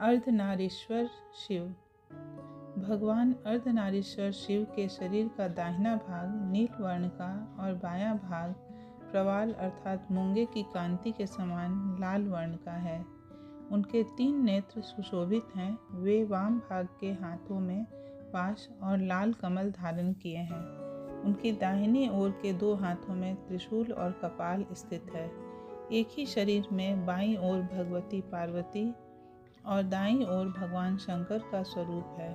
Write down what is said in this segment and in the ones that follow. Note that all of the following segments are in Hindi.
अर्धनारीश्वर शिव। भगवान अर्धनारीश्वर शिव के शरीर का दाहिना भाग नील वर्ण का और बायां भाग प्रवाल अर्थात मूंगे की कांति के समान लाल वर्ण का है। उनके 3 नेत्र सुशोभित हैं। वे वाम भाग के हाथों में पाश और लाल कमल धारण किए हैं। उनकी दाहिनी ओर के 2 हाथों में त्रिशूल और कपाल स्थित है। एक ही शरीर में बाईं ओर भगवती पार्वती और दाईं ओर भगवान शंकर का स्वरूप है।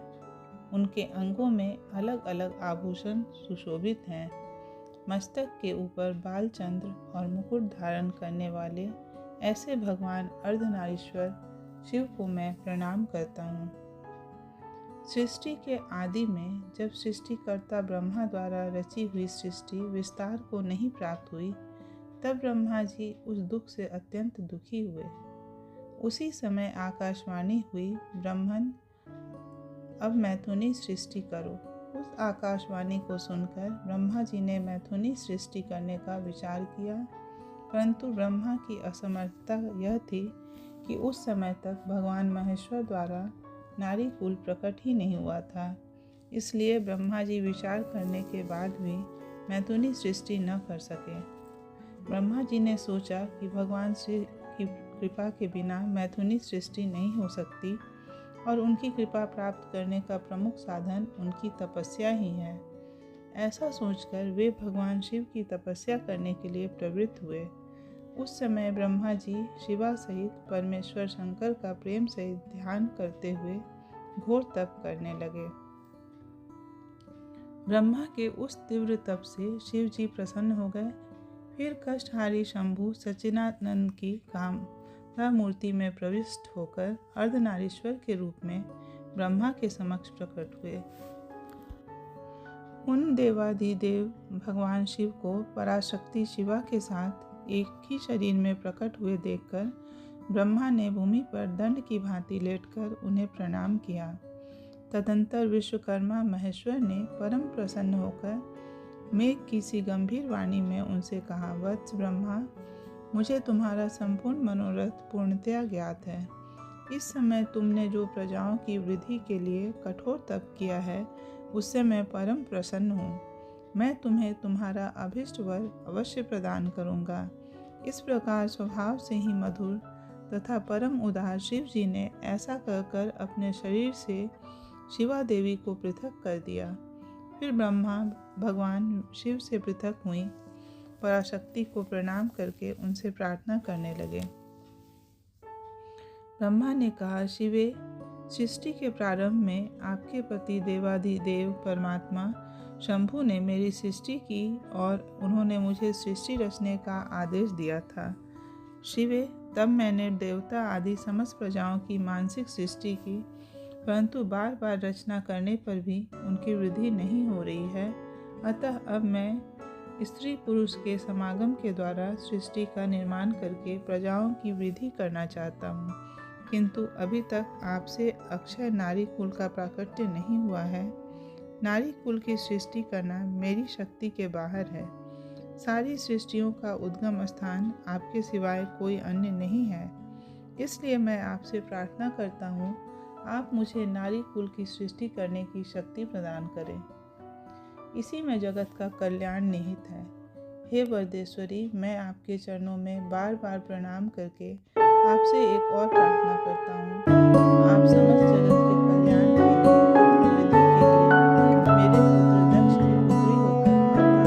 उनके अंगों में अलग अलग आभूषण सुशोभित हैं। मस्तक के ऊपर बालचंद्र और मुकुट धारण करने वाले ऐसे भगवान अर्धनारीश्वर शिव को मैं प्रणाम करता हूँ। सृष्टि के आदि में जब सृष्टिकर्ता ब्रह्मा द्वारा रची हुई सृष्टि विस्तार को नहीं प्राप्त हुई, तब ब्रह्मा जी उस दुख से अत्यंत दुखी हुए। उसी समय आकाशवाणी हुई, ब्रह्मन अब मैथुनी सृष्टि करो। उस आकाशवाणी को सुनकर ब्रह्मा जी ने मैथुनी सृष्टि करने का विचार किया, परंतु ब्रह्मा की असमर्थता यह थी कि उस समय तक भगवान महेश्वर द्वारा नारी कुल प्रकट ही नहीं हुआ था। इसलिए ब्रह्मा जी विचार करने के बाद भी मैथुनी सृष्टि न कर सके। ब्रह्मा जी ने सोचा कि भगवान श्री की कृपा के बिना मैथुनी सृष्टि नहीं हो सकती और उनकी कृपा प्राप्त करने का प्रमुख साधन उनकी तपस्या ही है। ऐसा सोचकर वे भगवान शिव की तपस्या करने के लिए प्रवृत्त हुए। उस समय ब्रह्मा जी शिवा सहित परमेश्वर शंकर का प्रेम सहित ध्यान करते हुए घोर तप करने लगे। ब्रह्मा के उस तीव्र तप से शिव जी प्रसन्न हो गए। फिर कष्टहारी शंभु सच्चिदानंद की कामना मूर्ति में प्रविष्ट होकर अर्धनारीश्वर के रूप में ब्रह्मा के समक्ष प्रकट हुए। उन देवाधिदेव भगवान शिव को पराशक्ति शिवा के साथ एक ही शरीर में प्रकट हुए देखकर ब्रह्मा ने भूमि पर दंड की भांति लेटकर उन्हें प्रणाम किया। तदंतर विश्वकर्मा महेश्वर ने परम प्रसन्न होकर मेघ की सी गंभीर वाणी में उनसे कहा, वत्स ब्रह्मा, मुझे तुम्हारा संपूर्ण मनोरथ पूर्णतया ज्ञात है। इस समय तुमने जो प्रजाओं की वृद्धि के लिए कठोर तप किया है, उससे मैं परम प्रसन्न हूँ। मैं तुम्हें तुम्हारा अभिष्ट वर अवश्य प्रदान करूँगा। इस प्रकार स्वभाव से ही मधुर तथा परम उदार शिव जी ने ऐसा कहकर अपने शरीर से शिवा देवी को पृथक कर दिया। फिर ब्रह्मा भगवान शिव से पृथक हुई पराशक्ति को प्रणाम करके उनसे प्रार्थना करने लगे। ब्रह्मा ने कहा, शिवे, सृष्टि के प्रारंभ में आपके पति देवाधिदेव परमात्मा शंभु ने मेरी सृष्टि की और उन्होंने मुझे सृष्टि रचने का आदेश दिया था। शिवे, तब मैंने देवता आदि समस्त प्रजाओं की मानसिक सृष्टि की, परंतु बार बार रचना करने पर भी उनकी वृद्धि नहीं हो रही है। अतः अब मैं स्त्री पुरुष के समागम के द्वारा सृष्टि का निर्माण करके प्रजाओं की वृद्धि करना चाहता हूँ, किंतु अभी तक आपसे अक्षय नारी कुल का प्राकट्य नहीं हुआ है। नारी कुल की सृष्टि करना मेरी शक्ति के बाहर है। सारी सृष्टियों का उद्गम स्थान आपके सिवाय कोई अन्य नहीं है। इसलिए मैं आपसे प्रार्थना करता हूँ, आप मुझे नारी कुल की सृष्टि करने की शक्ति प्रदान करें। इसी में जगत का कल्याण निहित है। हे वरदेश्वरी, मैं आपके चरणों में बार बार प्रणाम करके आपसे एक और प्रार्थना करता हूँ। आप समस्त जगत के कल्याण के लिए तथा वृद्धि के लिए मेरे पुत्र दक्ष की पुत्री होकर अवतार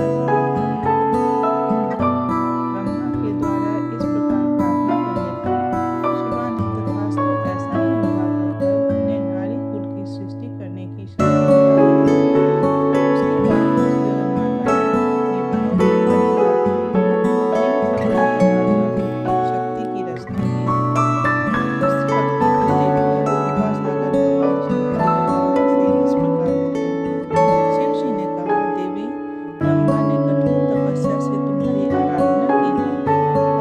ब्रह्मा के द्वारा इस प्रकार प्रार्थना करने पर शिवा ने तथास्तु ऐसा ही होगा कहकर उन्हें नारी कुल की सृष्टि करने की शक्ति प्रदान की। उसके बाद उस जगन्माता ने अपनी शक्ति की रचना की। उस शक्ति को देखकर कृपा सागर भगवान शंकर से इस प्रकार बोले, शिव जी ने कहा, देवी, ब्रह्मा ने कठोर तपस्या से तुम्हारी आराधना की है,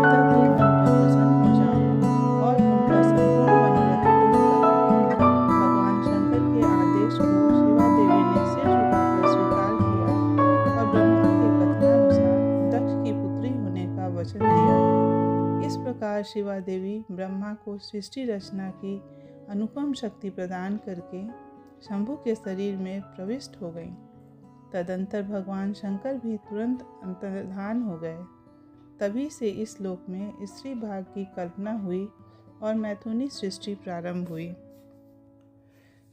अतः तुम उन पर प्रसन्न हो जाओ और उनका संपूर्ण मनोरथ पूर्ण करो। भगवान शंकर के आदेश को शिवा देवी ने सिर झुकाकर स्वीकार किया और ब्रह्मा के कथनानुसार दक्ष की पुत्री होने का वचन दिया। इस प्रकार शिवा देवी ब्रह्मा को सृष्टि रचना की अनुपम शक्ति प्रदान करके शंभु के शरीर में प्रविष्ट हो गई। तदंतर भगवान शंकर भी तुरंत अंतर्धान हो गए। तभी से इस लोक में स्त्री भाग की कल्पना हुई और मैथुनी सृष्टि प्रारंभ हुई।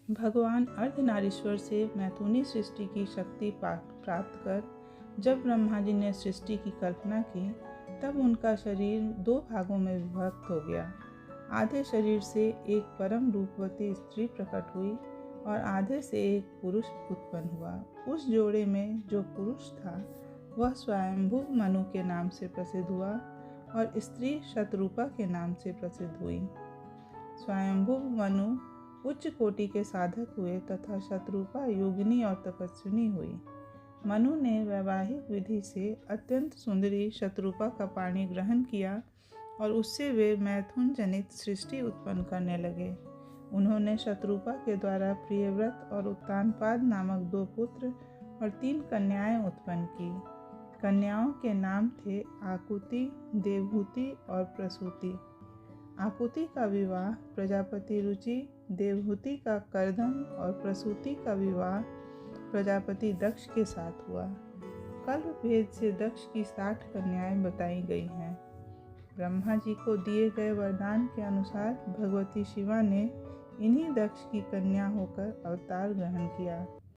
भगवान अर्धनारीश्वर से मैथुनी सृष्टि की शक्ति प्राप्त कर जब ब्रह्मा जी ने सृष्टि की कल्पना की, तब उनका शरीर 2 भागों में विभक्त हो गया। आधे शरीर से एक परम रूपवती स्त्री प्रकट हुई और आधे से एक पुरुष उत्पन्न हुआ। उस जोड़े में जो पुरुष था वह स्वयंभू मनु के नाम से प्रसिद्ध हुआ और स्त्री शतरूपा के नाम से प्रसिद्ध हुई। स्वयंभू मनु उच्च कोटि के साधक हुए तथा शतरूपा योगिनी और तपस्विनी हुई। मनु ने वैवाहिक विधि से अत्यंत सुंदरी शतरूपा का पाणी ग्रहण किया और उससे वे मैथुन जनित सृष्टि उत्पन्न करने लगे। उन्होंने शतरूपा के द्वारा प्रियव्रत और उत्तानपाद नामक 2 पुत्र और 3 कन्याएं उत्पन्न की। कन्याओं के नाम थे आकुति, देवहूति और प्रसूति। आकुति का विवाह प्रजापति रुचि, देवहूति का करदम और प्रसूति का विवाह प्रजापति दक्ष के साथ हुआ। कल्प भेद से दक्ष की 60 कन्याएं बताई गई हैं। ब्रह्मा जी को दिए गए वरदान के अनुसार भगवती शिवा ने इन्हीं दक्ष की कन्या होकर अवतार ग्रहण किया।